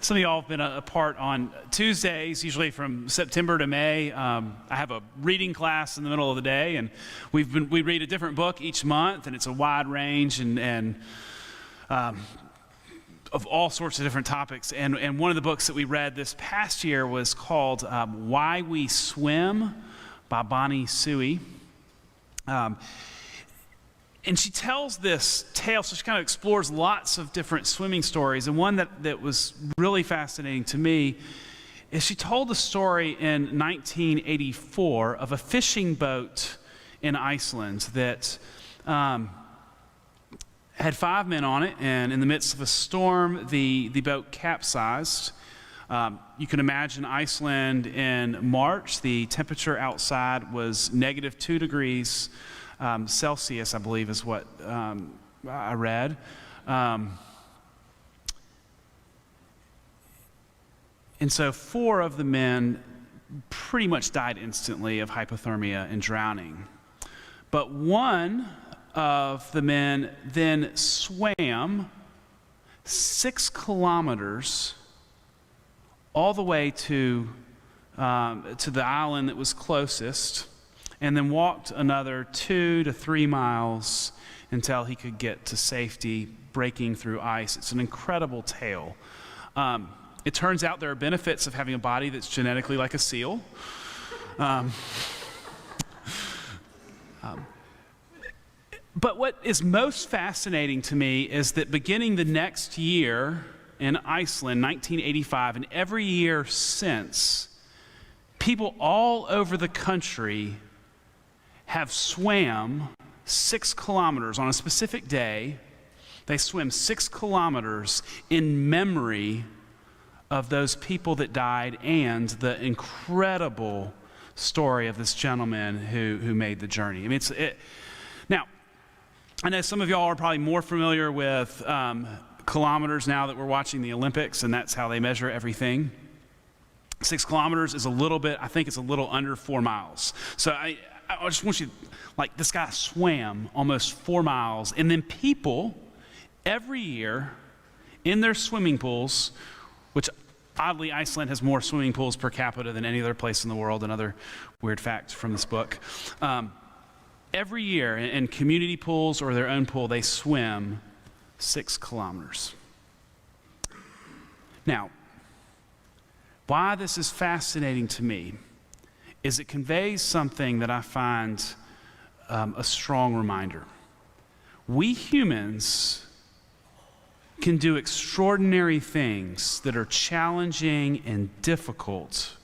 Some of y'all have been a part on Tuesdays, usually from September to May. I have a reading class in the middle of the day, and we read a different book each month, and it's a wide range and of all sorts of different topics. And one of the books that we read this past year was called Why We Swim by Bonnie Suey. And she tells this tale, so she kind of explores lots of different swimming stories. And one that was really fascinating to me is she told the story in 1984 of a fishing boat in Iceland that had 5 men on it, and in the midst of a storm, the boat capsized. You can imagine Iceland in March. The temperature outside was -2 degrees Celsius, I believe is what I read. And so 4 of the men pretty much died instantly of hypothermia and drowning. But one of the men then swam 6 kilometers all the way to the island that was closest, and then walked another 2 to 3 miles until he could get to safety, breaking through ice. It's an incredible tale. It turns out there are benefits of having a body that's genetically like a seal. But what is most fascinating to me is that beginning the next year in Iceland, 1985, and every year since, people all over the country have swam 6 kilometers on a specific day. They swim 6 kilometers in memory of those people that died and the incredible story of this gentleman who made the journey. I mean, now, I know some of y'all are probably more familiar with kilometers now that we're watching the Olympics, and that's how they measure everything. 6 kilometers is a little bit, I think it's a little under 4 miles. So I just want you, like, this guy swam almost 4 miles, and then people every year in their swimming pools, which oddly Iceland has more swimming pools per capita than any other place in the world, another weird fact from this book. Every year in community pools or their own pool, they swim 6 kilometers. Now, why this is fascinating to me is it conveys something that I find a strong reminder. We humans can do extraordinary things that are challenging and difficult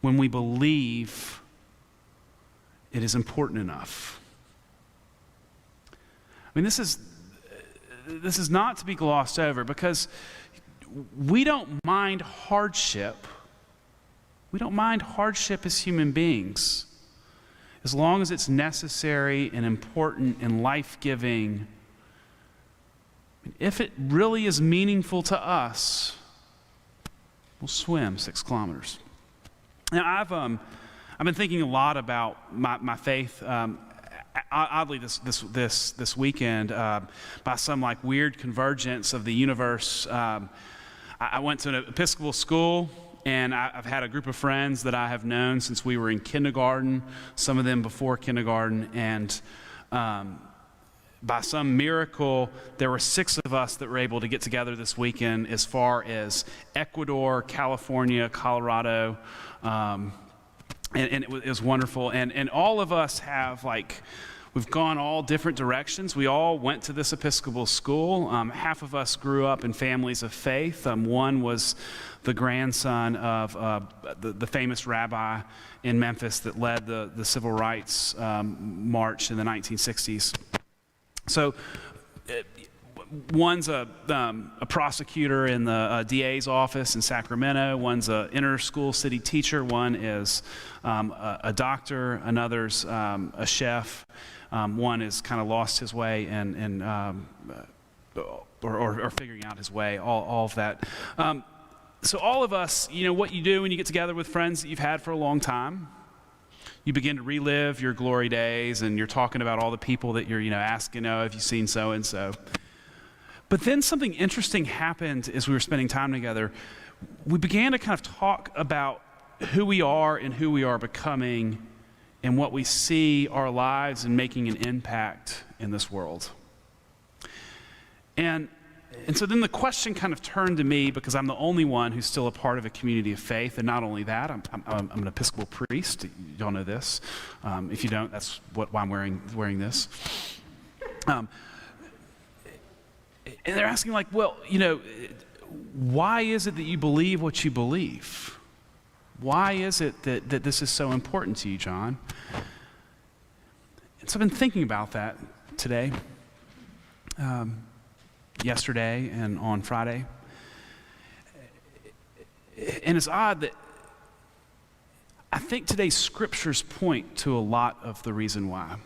when we believe it is important enough. I mean, this is not to be glossed over, because we don't mind hardship. We don't mind hardship as human beings, as long as it's necessary and important and life-giving. If it really is meaningful to us, we'll swim 6 kilometers. Now, I've been thinking a lot about my faith. Oddly, this weekend, by some like weird convergence of the universe, I went to an Episcopal school, and I've had a group of friends that I have known since we were in kindergarten, some of them before kindergarten, and by some miracle, there were 6 of us that were able to get together this weekend as far as Ecuador, California, Colorado, and it was wonderful. And all of us have, like, we've gone all different directions. We all went to this Episcopal school. Half of us grew up in families of faith. One was the grandson of the famous rabbi in Memphis that led the civil rights march in the 1960s. So one's a prosecutor in the DA's office in Sacramento. One's an inner school city teacher. One is a doctor. Another's a chef. One has kind of lost his way or figuring out his way. All of that. So all of us, you know what you do when you get together with friends that you've had for a long time. You begin to relive your glory days, and you're talking about all the people that you're, asking, have you seen so and so? But then something interesting happened as we were spending time together. We began to kind of talk about who we are and who we are becoming and what we see our lives and making an impact in this world. And so then the question kind of turned to me, because I'm the only one who's still a part of a community of faith. And not only that, I'm an Episcopal priest. Y'all know this. If you don't, that's why I'm wearing this. And they're asking like, well, why is it that you believe what you believe? Why is it that this is so important to you, John? And so I've been thinking about that today. Yesterday and on Friday. And it's odd that I think today's scriptures point to a lot of the reason why.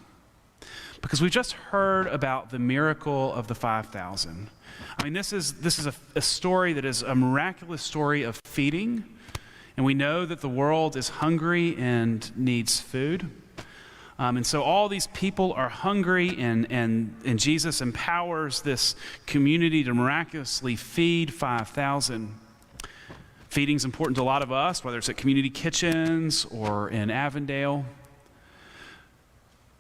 Because we just heard about the miracle of the 5,000. I mean, this is a story that is a miraculous story of feeding. And we know that the world is hungry and needs food. And so all these people are hungry, and Jesus empowers this community to miraculously feed 5,000. Feeding's important to a lot of us, whether it's at community kitchens or in Avondale.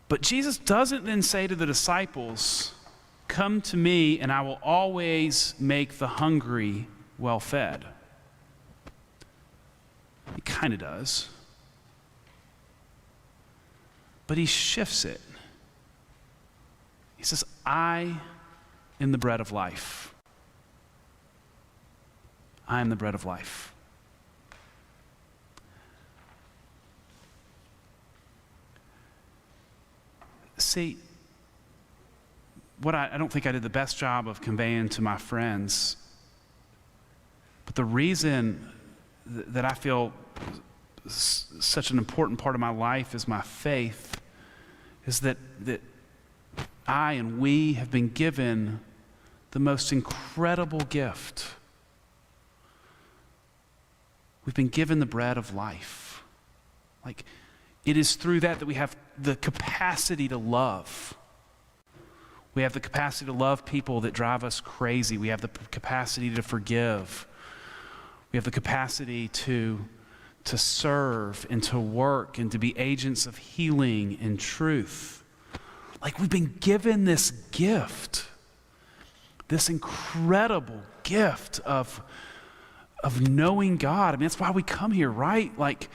But Jesus doesn't then say to the disciples, "Come to me, and I will always make the hungry well fed." He kind of does. But he shifts it. He says, "I am the bread of life. I am the bread of life." See, what I don't think I did the best job of conveying to my friends, but the reason that I feel such an important part of my life is my faith, is that I and we have been given the most incredible gift. We've been given the bread of life. Like, it is through that we have the capacity to love. We have the capacity to love people that drive us crazy. We have the capacity to forgive. We have the capacity to serve and to work and to be agents of healing and truth. Like, we've been given this gift, this incredible gift of knowing God. I mean, that's why we come here, right? Like,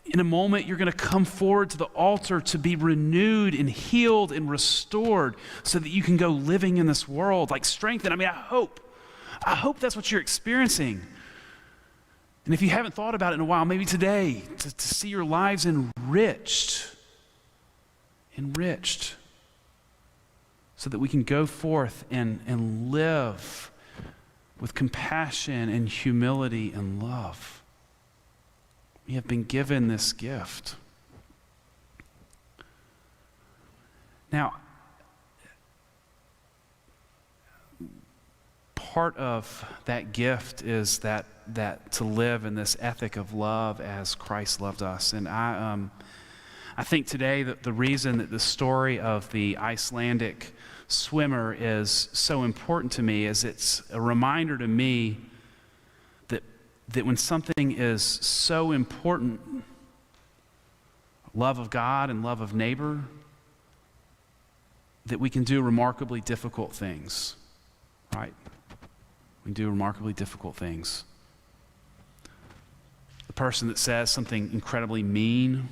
in a moment, you're going to come forward to the altar to be renewed and healed and restored so that you can go living in this world, like strengthened. I mean, I hope that's what you're experiencing. And if you haven't thought about it in a while, maybe today, to see your lives enriched, so that we can go forth and live with compassion and humility and love. We have been given this gift. Now, part of that gift is that to live in this ethic of love as Christ loved us. And I think today that the reason that the story of the Icelandic swimmer is so important to me is it's a reminder to me that when something is so important, love of God and love of neighbor, that we can do remarkably difficult things, right? We can do remarkably difficult things. The person that says something incredibly mean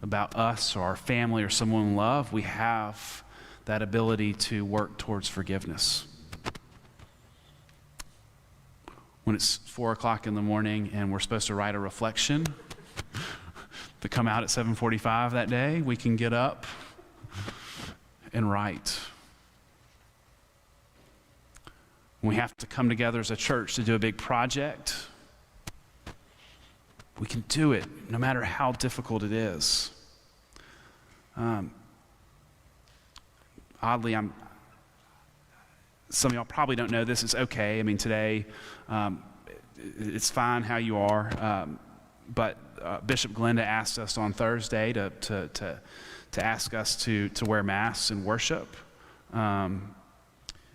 about us or our family or someone we love, we have that ability to work towards forgiveness. When it's 4 o'clock in the morning and we're supposed to write a reflection to come out at 7:45 that day, we can get up and write. When we have to come together as a church to do a big project, we can do it no matter how difficult it is. Oddly, some of y'all probably don't know this. It's okay. I mean, today, it's fine how you are. But Bishop Glenda asked us on Thursday to ask us to wear masks and worship.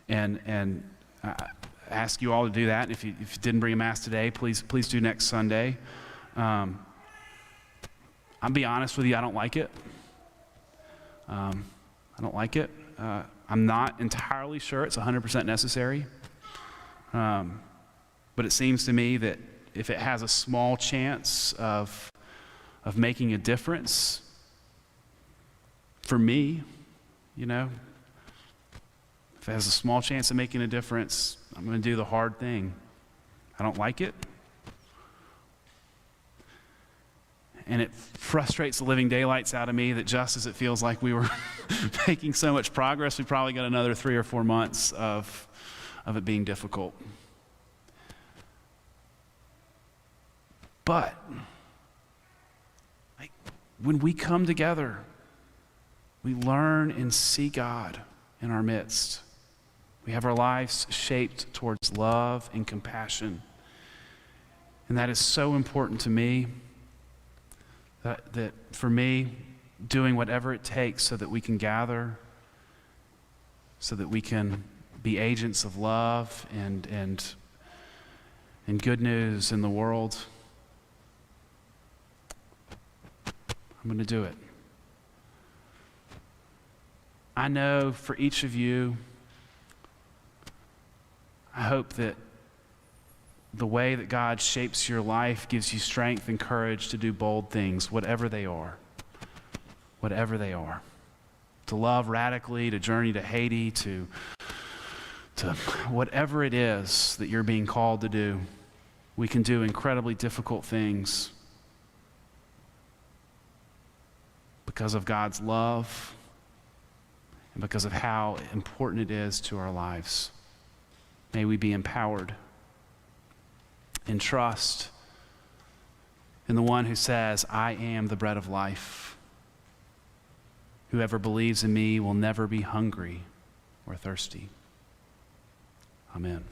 And ask you all to do that. If you didn't bring a Mass today, please do next Sunday. I'll be honest with you, I don't like it. I don't like it. I'm not entirely sure it's 100% necessary. But it seems to me that if it has a small chance of making a difference for me, if it has a small chance of making a difference, I'm going to do the hard thing. I don't like it. And it frustrates the living daylights out of me that just as it feels like we were making so much progress, we probably got another 3 or 4 months of it being difficult. But when we come together, we learn and see God in our midst. We have our lives shaped towards love and compassion. And that is so important to me, that for me, doing whatever it takes so that we can gather, so that we can be agents of love and good news in the world, I'm going to do it. I know for each of you, I hope that the way that God shapes your life gives you strength and courage to do bold things, whatever they are. Whatever they are. To love radically, to journey to Haiti, to whatever it is that you're being called to do. We can do incredibly difficult things because of God's love and because of how important it is to our lives. May we be empowered and trust in the one who says, I am the bread of life. Whoever believes in me will never be hungry or thirsty. Amen.